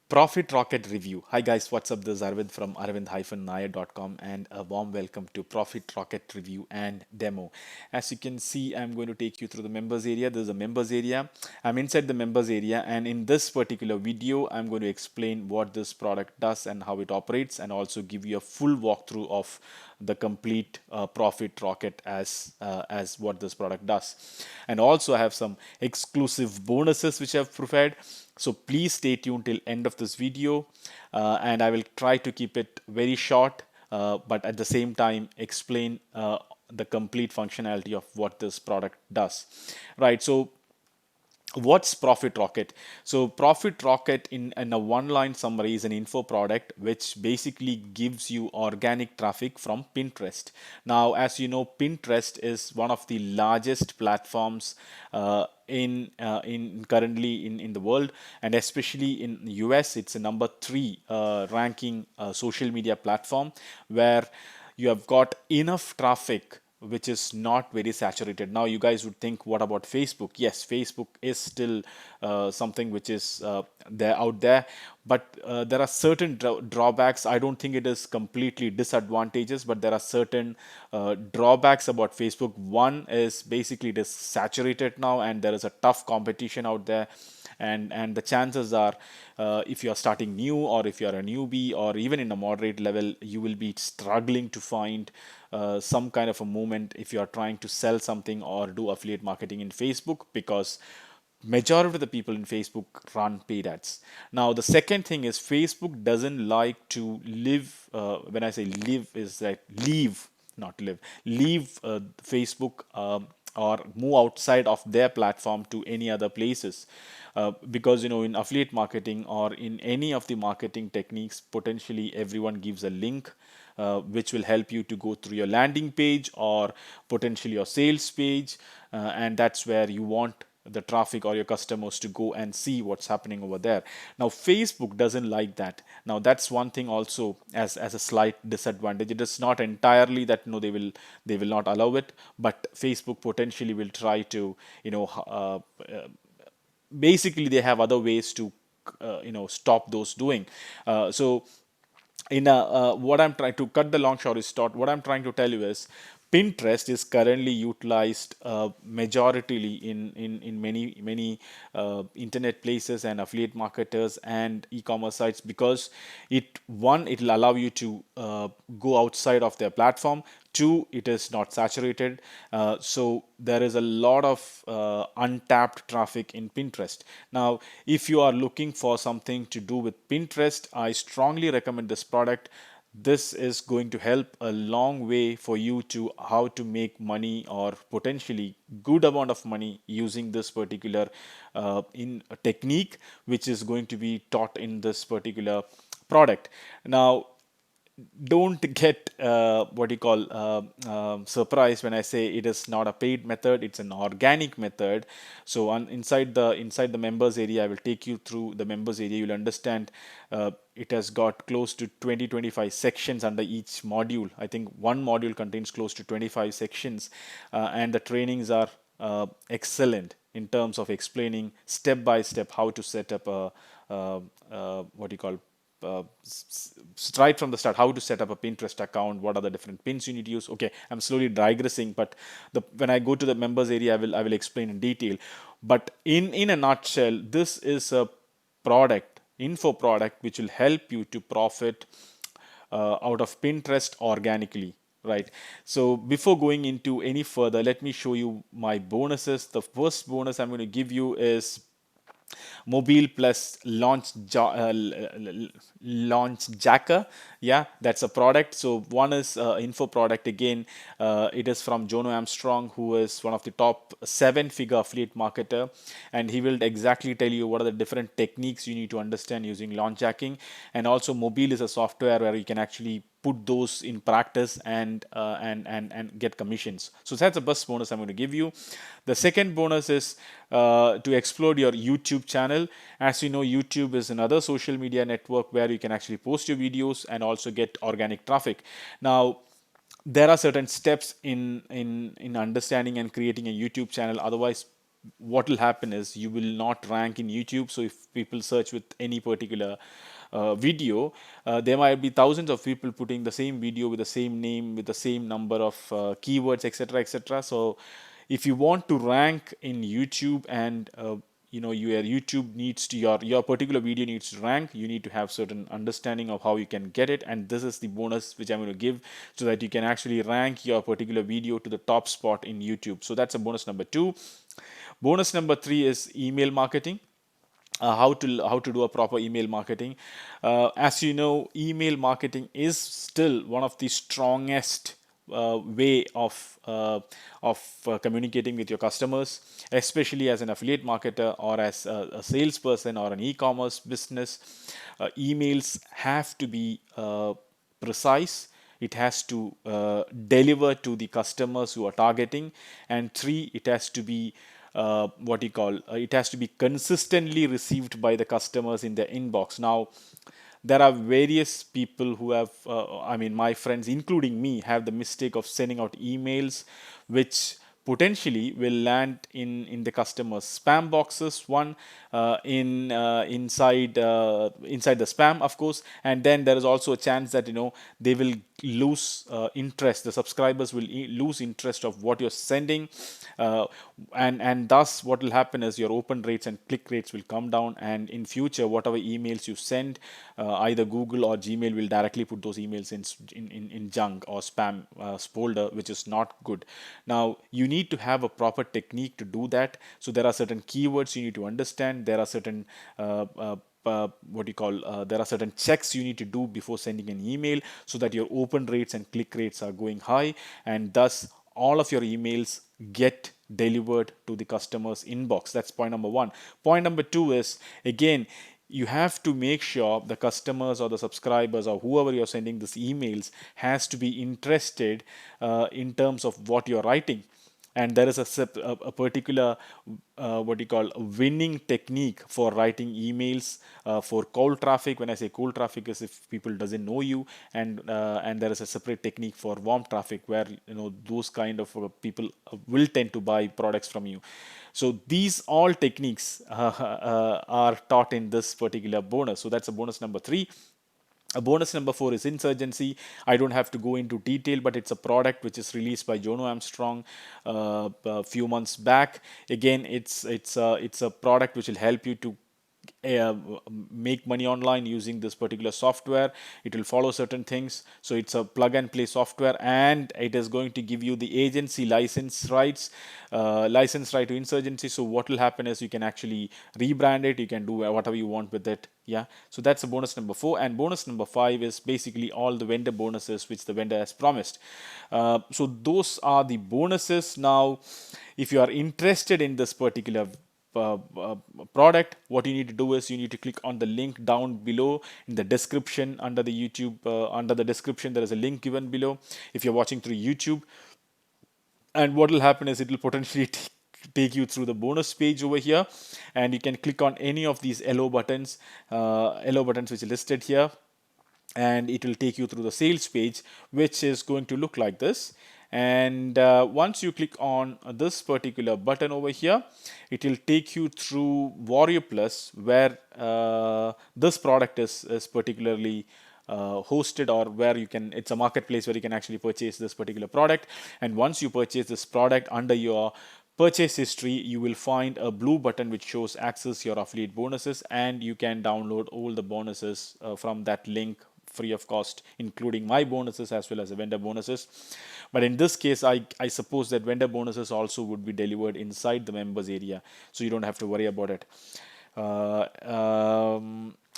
Profit Rocket Review. Hi guys, what's up? This is Arvind from arvind-nair.com and a warm welcome to Profit Rocket Review and Demo. As you can see, I'm going to take you through the members area. This is a members area. I'm inside the members area, and in this particular video, I'm going to explain what this product does and how it operates, and also give you a full walkthrough of the complete Profit Rocket as what this product does. And also I have some exclusive bonuses which I've prepared, so please stay tuned till end of this video, and I will try to keep it very short, but at the same time explain the complete functionality of what this product does. Right, so what's Profit Rocket? So Profit Rocket in a one-line summary is an info product which basically gives you organic traffic from Pinterest. Now, as you know, Pinterest is one of the largest platforms in currently in the world, and especially in the US, it's a number three ranking social media platform where you have got enough traffic which is not very saturated. Now, you guys would think, what about Facebook? Yes, Facebook is still something which is there out there, but there are certain drawbacks. I don't think it is completely disadvantages, but there are certain drawbacks about Facebook. One is basically it is saturated now, and there is a tough competition out there, and the chances are if you are starting new, or if you are a newbie, or even in a moderate level, you will be struggling to find some kind of a movement if you are trying to sell something or do affiliate marketing in Facebook, because majority of the people in Facebook run paid ads. Now, the second thing is Facebook doesn't like to live. When I say live, is like leave, not live, leave Facebook, or move outside of their platform to any other places, because in affiliate marketing or in any of the marketing techniques, potentially everyone gives a link which will help you to go through your landing page or potentially your sales page, and that's where you want the traffic or your customers to go and see what's happening over there. Now, Facebook doesn't like that. Now, that's one thing also as a slight disadvantage. It is not entirely that no, they will not allow it, but Facebook potentially will try to basically they have other ways to stop those doing. So in a what I'm trying to cut the long story short, what I'm trying to tell you is Pinterest is currently utilized majoritarily in many internet places and affiliate marketers and e-commerce sites, because it'll allow you to go outside of their platform. Two, it is not saturated, so there is a lot of untapped traffic in Pinterest. Now, if you are looking for something to do with Pinterest, I strongly recommend this product. This is going to help a long way for you to how to make money, or potentially good amount of money, using this particular in a technique which is going to be taught in this particular product. Now, don't get what you call surprised when I say it is not a paid method; it's an organic method. So inside the members area, I will take you through the members area. You'll understand it has got close to 20-25 sections under each module. I think one module contains close to 25 sections, and the trainings are excellent in terms of explaining step by step how to set up a what you call right from the start, how to set up a Pinterest account, what are the different pins you need to use. Okay, I'm slowly digressing, but when I go to the members area, I will explain in detail. But in a nutshell, this is a product, info product, which will help you to profit out of Pinterest organically. Right. So before going into any further, let me show you my bonuses. The first bonus I'm going to give you is Mobile Plus Launch Jacker. Yeah, that's a product. So one is info product again. It is from Jono Armstrong, who is one of the top seven-figure affiliate marketer, and he will exactly tell you what are the different techniques you need to understand using launch jacking. And also, Mobile is a software where you can actually put those in practice and get commissions. So that's the first bonus I'm going to give you. The second bonus is to explode your YouTube channel. As you know, YouTube is another social media network where you can actually post your videos and also get organic traffic. Now, there are certain steps in understanding and creating a YouTube channel. Otherwise, what will happen is you will not rank in YouTube. So if people search with any particular video, there might be thousands of people putting the same video with the same name, with the same number of keywords, etc., etc. So if you want to rank in YouTube, and your YouTube needs to, your particular video needs to rank, you need to have certain understanding of how you can get it. And this is the bonus which I'm going to give, so that you can actually rank your particular video to the top spot in YouTube. So that's a bonus number 2. Bonus number 3 is email marketing. How to do a proper email marketing. As you know, email marketing is still one of the strongest way of communicating with your customers, especially as an affiliate marketer or as a salesperson or an e-commerce business. Emails have to be precise. It has to deliver to the customers who are targeting. And 3, it has to be what you call it has to be consistently received by the customers in their inbox. Now, there are various people who have, my friends, including me, have the mistake of sending out emails which potentially will land in the customer's spam boxes. One, inside the spam, of course. And then there is also a chance that they will lose interest. The subscribers will lose interest of what you're sending, and thus what will happen is your open rates and click rates will come down. And in future, whatever emails you send, either Google or Gmail will directly put those emails in junk or spam folder, which is not good. Now, you need to have a proper technique to do that. So there are certain keywords you need to understand. There are certain there are certain checks you need to do before sending an email, so that your open rates and click rates are going high, and thus all of your emails get delivered to the customer's inbox. That's point number 1. Point number 2 is, again, you have to make sure the customers or the subscribers or whoever you're sending these emails has to be interested in terms of what you're writing. And there is a particular what you call a winning technique for writing emails for cold traffic. When I say cold traffic, is if people doesn't know you. And there is a separate technique for warm traffic, where those kind of people will tend to buy products from you. So these all techniques are taught in this particular bonus. So that's a bonus number 3. A bonus number 4 is insurgency. I don't have to go into detail, but it's a product which is released by Jono Armstrong a few months back. Again, it's a product which will help you to uh, make money online using this particular software. It will follow certain things. So it's a plug and play software, and it is going to give you the agency license right to insurgency. So what will happen is you can actually rebrand it. You can do whatever you want with it. Yeah. So that's a bonus number 4. And bonus number 5 is basically all the vendor bonuses which the vendor has promised. So those are the bonuses. Now, if you are interested in this particular product, what you need to do is you need to click on the link down below in the description. Under the YouTube, under the description, there is a link given below if you're watching through YouTube. And what will happen is it will potentially take you through the bonus page over here, and you can click on any of these yellow buttons which are listed here, and it will take you through the sales page, which is going to look like this. And once you click on this particular button over here, it will take you through Warrior Plus, where this product is particularly hosted, or where you can, it's a marketplace where you can actually purchase this particular product. And once you purchase this product, under your purchase history, you will find a blue button which shows access your affiliate bonuses, and you can download all the bonuses from that link free of cost, including my bonuses as well as the vendor bonuses. But in this case, I suppose that vendor bonuses also would be delivered inside the members area, so you don't have to worry about it.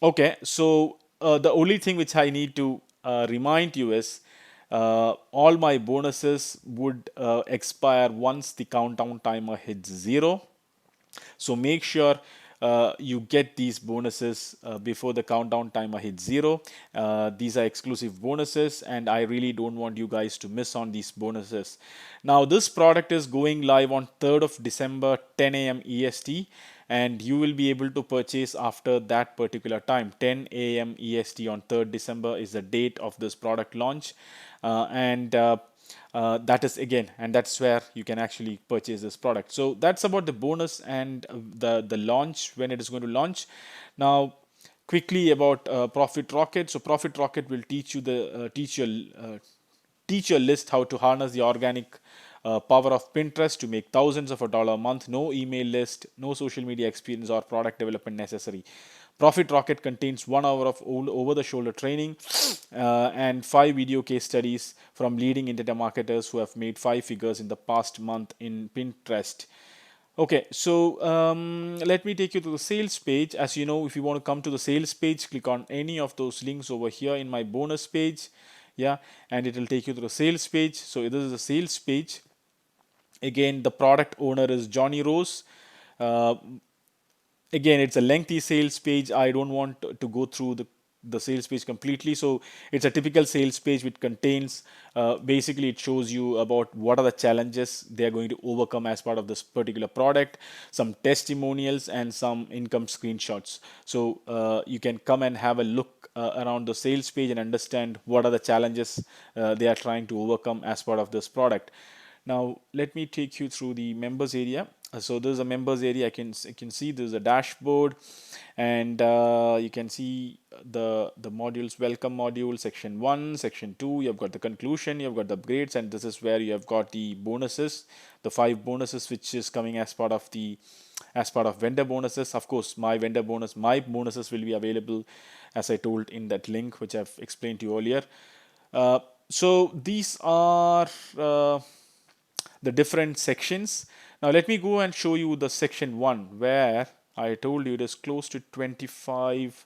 Okay, so the only thing which I need to remind you is all my bonuses would expire once the countdown timer hits 0. So make sure you get these bonuses before the countdown timer hits 0. These are exclusive bonuses, and I really don't want you guys to miss on these bonuses. Now, this product is going live on 3rd of December, 10 a.m. EST, and you will be able to purchase after that particular time. 10 a.m. EST on 3rd December is the date of this product launch. And That is again, and that's where you can actually purchase this product. So that's about the bonus and the launch, when it is going to launch. Now quickly about Profit Rocket. So Profit Rocket will teach you the teach your list how to harness the organic power of Pinterest to make thousands of a dollar a month. No email list, no social media experience or product development necessary. Profit Rocket contains 1 hour of over the shoulder training and 5 video case studies from leading internet marketers who have made 5 figures in the past month in Pinterest. Okay, so let me take you to the sales page. As you know, if you want to come to the sales page, click on any of those links over here in my bonus page. Yeah, and it will take you to the sales page. So this is the sales page. Again, the product owner is Johnny Rose. Uh, Again, it's a lengthy sales page. I don't want to go through the sales page completely. So it's a typical sales page which contains basically it shows you about what are the challenges they are going to overcome as part of this particular product, some testimonials and some income screenshots. So you can come and have a look around the sales page and understand what are the challenges they are trying to overcome as part of this product. Now, let me take you through the members area. So there's a members area. I can see there's a dashboard, and you can see the modules. Welcome module, section 1, section 2. You've got the conclusion, you've got the upgrades, and this is where you have got the bonuses, the 5 bonuses which is coming as part of vendor bonuses. Of course, my bonuses will be available as I told in that link which I've explained to you earlier. So these are the different sections. Now let me go and show you the section 1 where I told you it is close to 25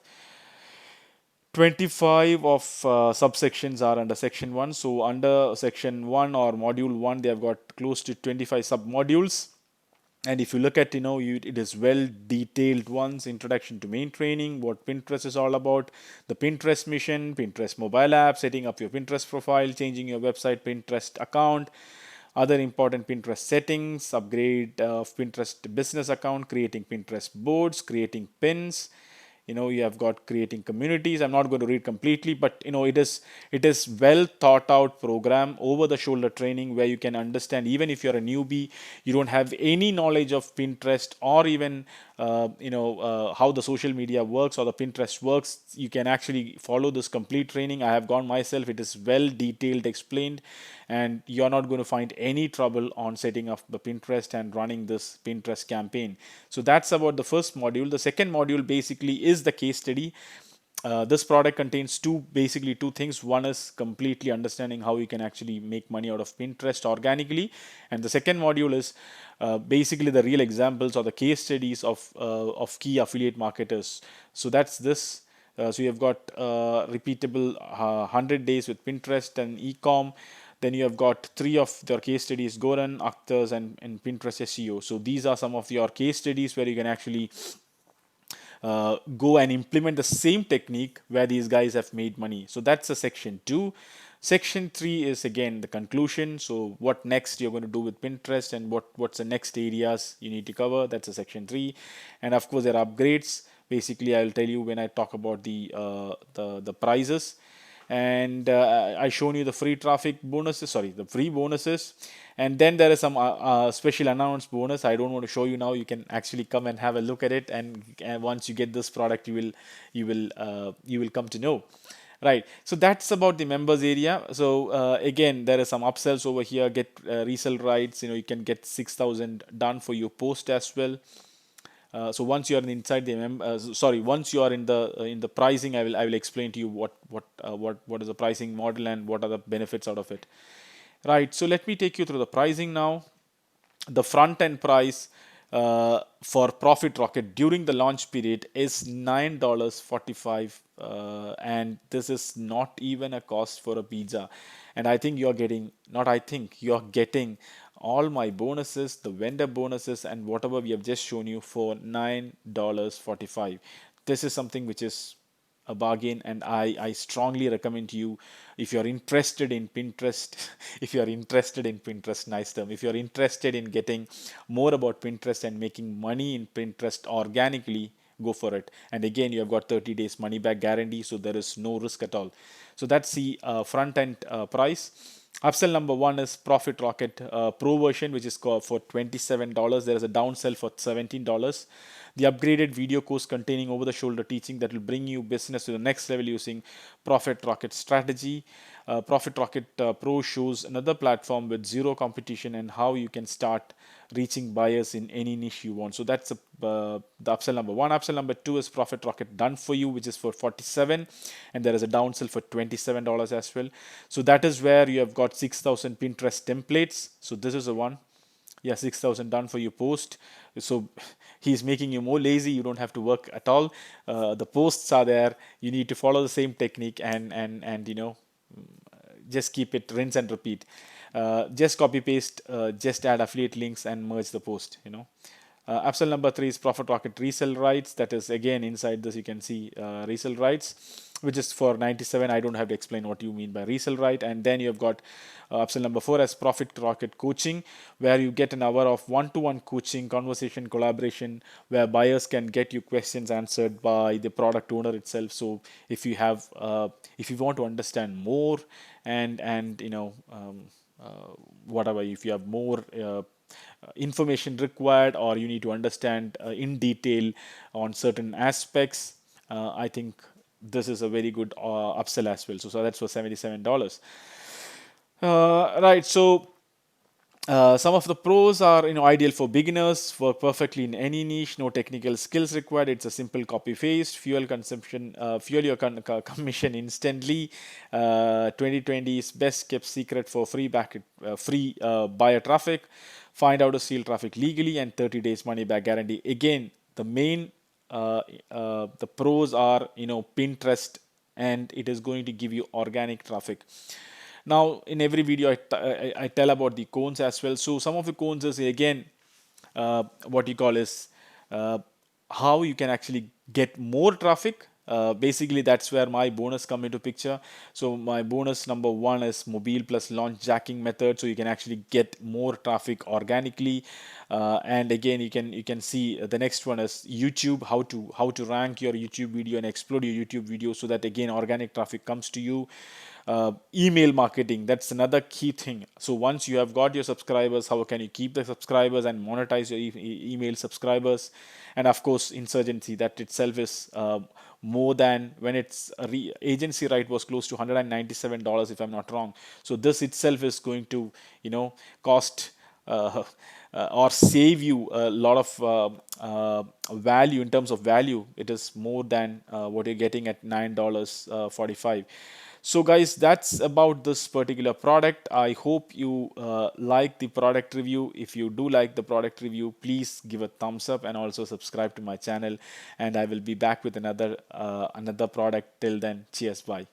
of subsections are under section 1. So under section 1 or module 1 they have got close to 25 sub modules. And if you look at, it is well detailed ones: introduction to main training, what Pinterest is all about, the Pinterest mission, Pinterest mobile app, setting up your Pinterest profile, changing your website Pinterest account, other important Pinterest settings, upgrade of Pinterest business account, creating Pinterest boards, creating pins. You have got creating communities. I'm not going to read completely, but it is well thought out program, over the shoulder training, where you can understand, even if you're a newbie, you don't have any knowledge of Pinterest, or even how the social media works or the Pinterest works, you can actually follow this complete training. I have gone myself. It is well detailed, explained, and you're not going to find any trouble on setting up the Pinterest and running this Pinterest campaign. So that's about the first module. The second module basically is the case study. This product contains basically two things. One is completely understanding how you can actually make money out of Pinterest organically, and the second module is basically the real examples or the case studies of key affiliate marketers. So that's this. So you have got repeatable 100 days with Pinterest and ecom. Then you have got three of their case studies: Goran, Akhtar's, and Pinterest SEO. So these are some of your case studies where you can actually go and implement the same technique where these guys have made money. So that's a section 2. Section 3 is again the conclusion. So what next you're going to do with Pinterest, and what's the next areas you need to cover. That's a section 3. And of course there are upgrades. Basically I'll tell you when I talk about the prices. And I shown you the free traffic bonuses, sorry, the free bonuses. And then there is some special announced bonus. I don't want to show you now. You can actually come and have a look at it, and once you get this product, you will come to know. Right, so that's about the members area. So again, there are some upsells over here. Get resell rights. You can get 6,000 done for your post as well. So once you are inside the once you are in the pricing, I will explain to you what is the pricing model and what are the benefits out of it. Right. So let me take you through the pricing now. The front end price for Profit Rocket during the launch period is $9.45, and this is not even a cost for a pizza. And I think you're getting, not I think, you're getting all my bonuses, the vendor bonuses, and whatever we have just shown you for $9.45. This is something which is a bargain, and I strongly recommend you, if you're interested in Pinterest, if you're interested in Pinterest, nice term, if you're interested in getting more about Pinterest and making money in Pinterest organically, go for it. And again, you have got 30 days money back guarantee, so there is no risk at all. So that's the front end price. Upsell number one is Profit Rocket Pro version, which is called for $27. There is a downsell for $17. The upgraded video course containing over the shoulder teaching that will bring you business to the next level using Profit Rocket strategy. Profit Rocket Pro shows another platform with zero competition and how you can start reaching buyers in any niche you want. So that's the upsell number one. Upsell number two is Profit Rocket Done for You, which is for 47, and there is a downsell for $27 as well. So that is where you have got 6,000 Pinterest templates. So this is the one. Yeah, 6,000 done for your post. So he's making you more lazy. You don't have to work at all. The posts are there. You need to follow the same technique and just keep it rinse and repeat. Just copy paste, just add affiliate links and merge the post. Upsell number three is Profit Rocket Resell Rights. That is again inside this you can see resell rights, which is for 97. I don't have to explain what you mean by resell right. And then you have got upsell number four as Profit Rocket Coaching, where you get an hour of one-to-one coaching, conversation, collaboration, where buyers can get you questions answered by the product owner itself. So if you want to understand more and whatever, if you have more information required or you need to understand in detail on certain aspects, I think this is a very good upsell as well. So that's for $77. Right. So some of the pros are, ideal for beginners, work perfectly in any niche, no technical skills required. It's a simple copy paste, fuel your commission instantly. 2020's best kept secret for free buyer traffic. Find out to steal traffic legally and 30 days money back guarantee. Again, the main the pros are, Pinterest, and it is going to give you organic traffic. Now, in every video, I tell about the cones as well. So some of the cones is again what you call is how you can actually get more traffic. Basically, that's where my bonus come into picture. So my bonus number one is mobile plus launch jacking method. So you can actually get more traffic organically. And again, you can see the next one is YouTube, how to rank your YouTube video and explode your YouTube video so that again organic traffic comes to you. Email marketing, that's another key thing. So once you have got your subscribers, how can you keep the subscribers and monetize your email subscribers? And of course insurgency, that itself is more than when its agency right was close to $197 if I'm not wrong. So this itself is going to cost or save you a lot of value. In terms of value, it is more than what you're getting at $9.45. So guys, that's about this particular product. I hope you like the product review. If you do like the product review, please give a thumbs up and also subscribe to my channel, and I will be back with another product. Till then, cheers, bye.